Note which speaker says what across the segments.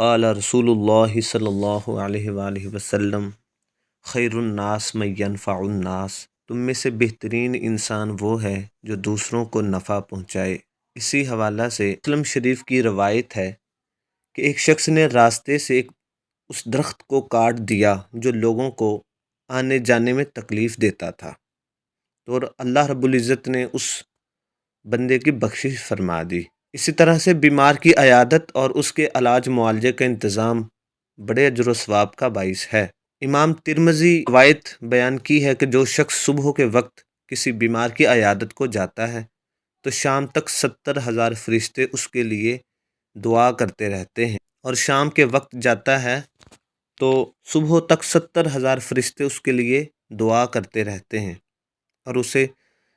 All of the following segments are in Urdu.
Speaker 1: قال رسول اللہ صلی اللہ علیہ وآلہ وسلم خیر الناس من ینفع الناس، تم میں سے بہترین انسان وہ ہے جو دوسروں کو نفع پہنچائے۔ اسی حوالہ سے مسلم شریف کی روایت ہے کہ ایک شخص نے راستے سے اس درخت کو کاٹ دیا جو لوگوں کو آنے جانے میں تکلیف دیتا تھا، تو اللہ رب العزت نے اس بندے کی بخشش فرما دی۔ اسی طرح سے بیمار کی عیادت اور اس کے علاج معالجے کا انتظام بڑے اجر و ثواب کا باعث ہے۔ امام ترمذی روایت بیان کی ہے کہ جو شخص صبح کے وقت کسی بیمار کی عیادت کو جاتا ہے تو شام تک 70,000 فرشتے اس کے لیے دعا کرتے رہتے ہیں، اور شام کے وقت جاتا ہے تو صبح تک 70,000 فرشتے اس کے لیے دعا کرتے رہتے ہیں اور اسے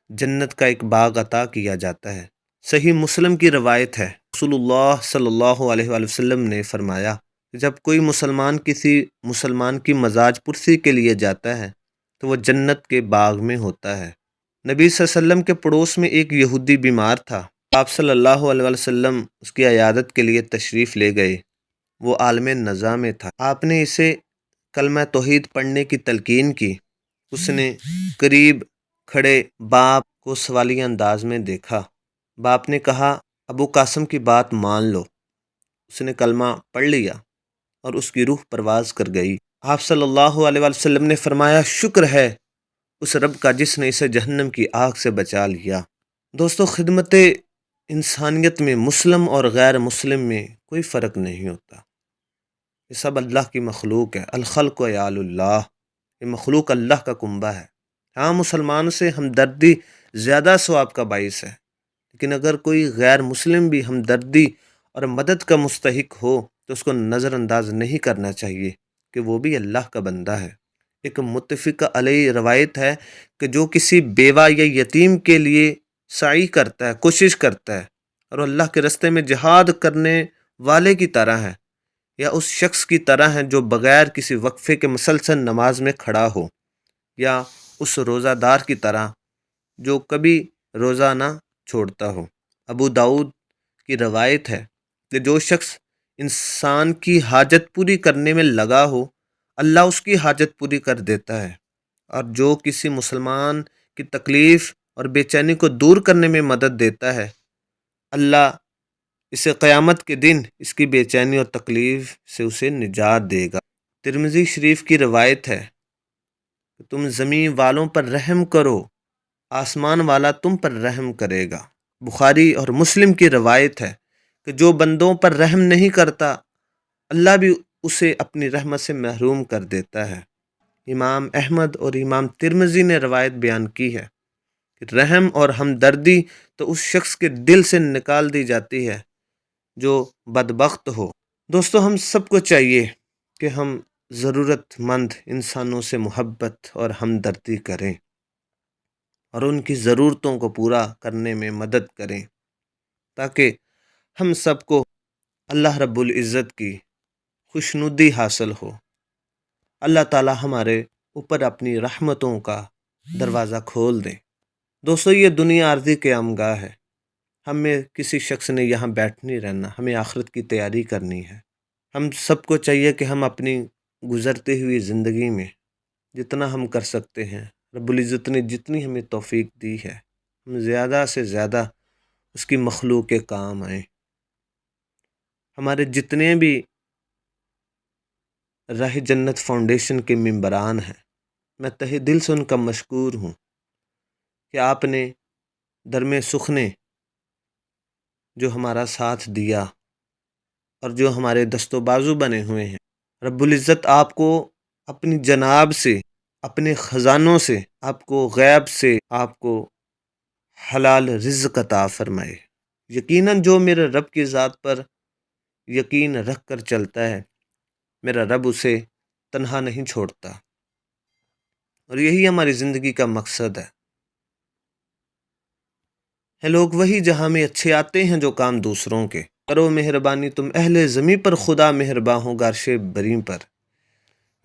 Speaker 1: جنت کا ایک باغ عطا کیا جاتا ہے۔ صحیح مسلم کی روایت ہے، رسول اللہ صلی اللہ علیہ وآلہ وسلم نے فرمایا کہ جب کوئی مسلمان کسی مسلمان کی مزاج پرسی کے لیے جاتا ہے تو وہ جنت کے باغ میں ہوتا ہے۔ نبی صلی اللہ علیہ وسلم کے پڑوس میں ایک یہودی بیمار تھا، آپ صلی اللہ علیہ وآلہ وسلم اس کی عیادت کے لیے تشریف لے گئے۔ وہ عالم نزا میں تھا، آپ نے اسے کلمہ توحید پڑھنے کی تلقین کی۔ اس نے قریب کھڑے باپ کو سوالیہ انداز میں دیکھا۔ باپ نے کہا، ابو قاسم کی بات مان لو۔ اس نے کلمہ پڑھ لیا اور اس کی روح پرواز کر گئی۔ آپ صلی اللہ علیہ وآلہ وسلم نے فرمایا، شکر ہے اس رب کا جس نے اسے جہنم کی آگ سے بچا لیا۔ دوستو، خدمت انسانیت میں مسلم اور غیر مسلم میں کوئی فرق نہیں ہوتا، یہ سب اللہ کی مخلوق ہے۔ الخلق عیال اللہ، یہ مخلوق اللہ کا کنبہ ہے۔ ہاں، مسلمان سے ہمدردی زیادہ ثواب کا باعث ہے، لیکن اگر کوئی غیر مسلم بھی ہمدردی اور مدد کا مستحق ہو تو اس کو نظر انداز نہیں کرنا چاہیے کہ وہ بھی اللہ کا بندہ ہے۔ ایک متفق علیہ روایت ہے کہ جو کسی بیوہ یا یتیم کے لیے سعی کرتا ہے، کوشش کرتا ہے، اور اللہ کے راستے میں جہاد کرنے والے کی طرح ہے، یا اس شخص کی طرح ہے جو بغیر کسی وقفے کے مسلسل نماز میں کھڑا ہو، یا اس روزہ دار کی طرح جو کبھی روزہ نہ چھوڑتا ہو۔ ابو داؤد کی روایت ہے کہ جو شخص انسان کی حاجت پوری کرنے میں لگا ہو، اللہ اس کی حاجت پوری کر دیتا ہے، اور جو کسی مسلمان کی تکلیف اور بے چینی کو دور کرنے میں مدد دیتا ہے، اللہ اسے قیامت کے دن اس کی بے چینی اور تکلیف سے اسے نجات دے گا۔ ترمذی شریف کی روایت ہے کہ تم زمین والوں پر رحم کرو، آسمان والا تم پر رحم کرے گا۔ بخاری اور مسلم کی روایت ہے کہ جو بندوں پر رحم نہیں کرتا، اللہ بھی اسے اپنی رحمت سے محروم کر دیتا ہے۔ امام احمد اور امام ترمذی نے روایت بیان کی ہے کہ رحم اور ہمدردی تو اس شخص کے دل سے نکال دی جاتی ہے جو بدبخت ہو۔ دوستو، ہم سب کو چاہیے کہ ہم ضرورت مند انسانوں سے محبت اور ہمدردی کریں اور ان کی ضرورتوں کو پورا کرنے میں مدد کریں، تاکہ ہم سب کو اللہ رب العزت کی خوشنودی حاصل ہو۔ اللہ تعالی ہمارے اوپر اپنی رحمتوں کا دروازہ کھول دے۔ دوستو، یہ دنیا عارضی قیامگاہ ہے، ہمیں کسی شخص نے یہاں بیٹھ نہیں رہنا، ہمیں آخرت کی تیاری کرنی ہے۔ ہم سب کو چاہیے کہ ہم اپنی گزرتی ہوئی زندگی میں جتنا ہم کر سکتے ہیں، رب العزت نے جتنی ہمیں توفیق دی ہے، ہم زیادہ سے زیادہ اس کی مخلوق کے کام آئیں۔ ہمارے جتنے بھی راہ جنت فاؤنڈیشن کے ممبران ہیں، میں تہہ دل سے ان کا مشکور ہوں کہ آپ نے درمِ سخنے جو ہمارا ساتھ دیا اور جو ہمارے دست و بازو بنے ہوئے ہیں۔ رب العزت آپ کو اپنی جناب سے، اپنے خزانوں سے، آپ کو غیب سے، آپ کو حلال رزق عطا فرمائے۔ یقیناً جو میرے رب کی ذات پر یقین رکھ کر چلتا ہے، میرا رب اسے تنہا نہیں چھوڑتا، اور یہی ہماری زندگی کا مقصد ہے۔ لوگ وہی جہاں میں اچھے آتے ہیں جو کام دوسروں کے، کرو مہربانی تم اہل زمیں پر، خدا مہرباں ہو گارش بریں پر۔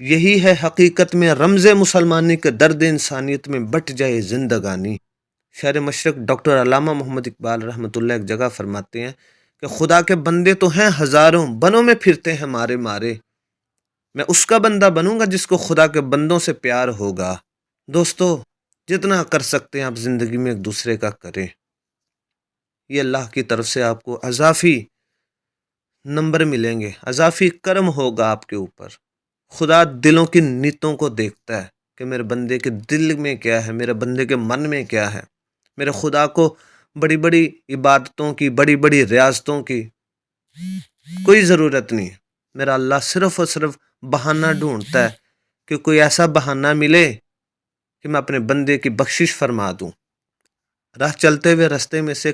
Speaker 1: یہی ہے حقیقت میں رمز مسلمانی کے درد انسانیت میں بٹ جائے زندگانی۔ شہر مشرق ڈاکٹر علامہ محمد اقبال رحمۃ اللہ ایک جگہ فرماتے ہیں کہ خدا کے بندے تو ہیں ہزاروں، بنوں میں پھرتے ہیں مارے مارے، میں اس کا بندہ بنوں گا جس کو خدا کے بندوں سے پیار ہوگا۔ دوستو، جتنا کر سکتے ہیں آپ زندگی میں ایک دوسرے کا کریں، یہ اللہ کی طرف سے آپ کو اضافی نمبر ملیں گے، اضافی کرم ہوگا آپ کے اوپر۔ خدا دلوں کی نیتوں کو دیکھتا ہے کہ میرے بندے کے دل میں کیا ہے، میرے بندے کے من میں کیا ہے۔ میرے خدا کو بڑی بڑی عبادتوں کی، بڑی بڑی ریاضتوں کی کوئی ضرورت نہیں ہے۔ میرا اللہ صرف اور صرف بہانہ ڈھونڈتا ہے کہ کوئی ایسا بہانہ ملے کہ میں اپنے بندے کی بخشش فرما دوں۔ راہ چلتے ہوئے رستے میں سے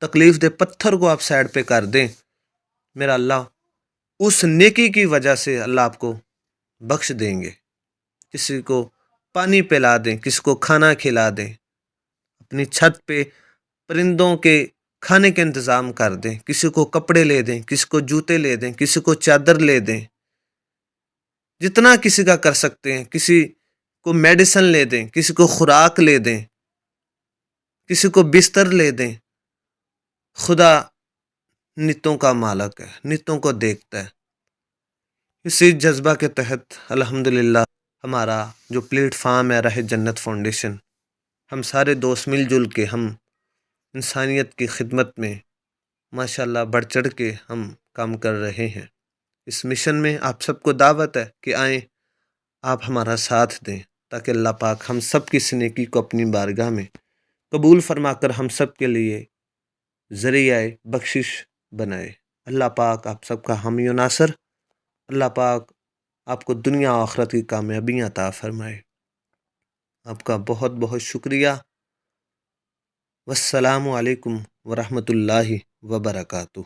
Speaker 1: تکلیف دہ پتھر کو آپ سائڈ پہ کر دیں، میرا اللہ اس نیکی کی وجہ سے اللہ آپ کو بخش دیں گے۔ کسی کو پانی پلا دیں، کسی کو کھانا کھلا دیں، اپنی چھت پہ پرندوں کے کھانے کے انتظام کر دیں، کسی کو کپڑے لے دیں، کسی کو جوتے لے دیں، کسی کو چادر لے دیں، جتنا کسی کا کر سکتے ہیں۔ کسی کو میڈیسن لے دیں، کسی کو خوراک لے دیں، کسی کو بستر لے دیں۔ خدا نتوں کا مالک ہے، نتوں کو دیکھتا ہے۔ اسی جذبہ کے تحت الحمدللہ ہمارا جو پلیٹ فارم ہے راہ جنت فاؤنڈیشن، ہم سارے دوست مل جل کے ہم انسانیت کی خدمت میں ماشاءاللہ بڑھ چڑھ کے ہم کام کر رہے ہیں۔ اس مشن میں آپ سب کو دعوت ہے کہ آئیں، آپ ہمارا ساتھ دیں تاکہ اللہ پاک ہم سب کی اس نیکی کو اپنی بارگاہ میں قبول فرما کر ہم سب کے لیے ذریعہ بخشش بنائے۔ اللہ پاک آپ سب کا حامی و ناصر، اللہ پاک آپ کو دنیا و آخرت کی کامیابیاں عطا فرمائے۔ آپ کا بہت بہت شکریہ۔ والسلام علیکم ورحمۃ اللہ وبرکاتہ۔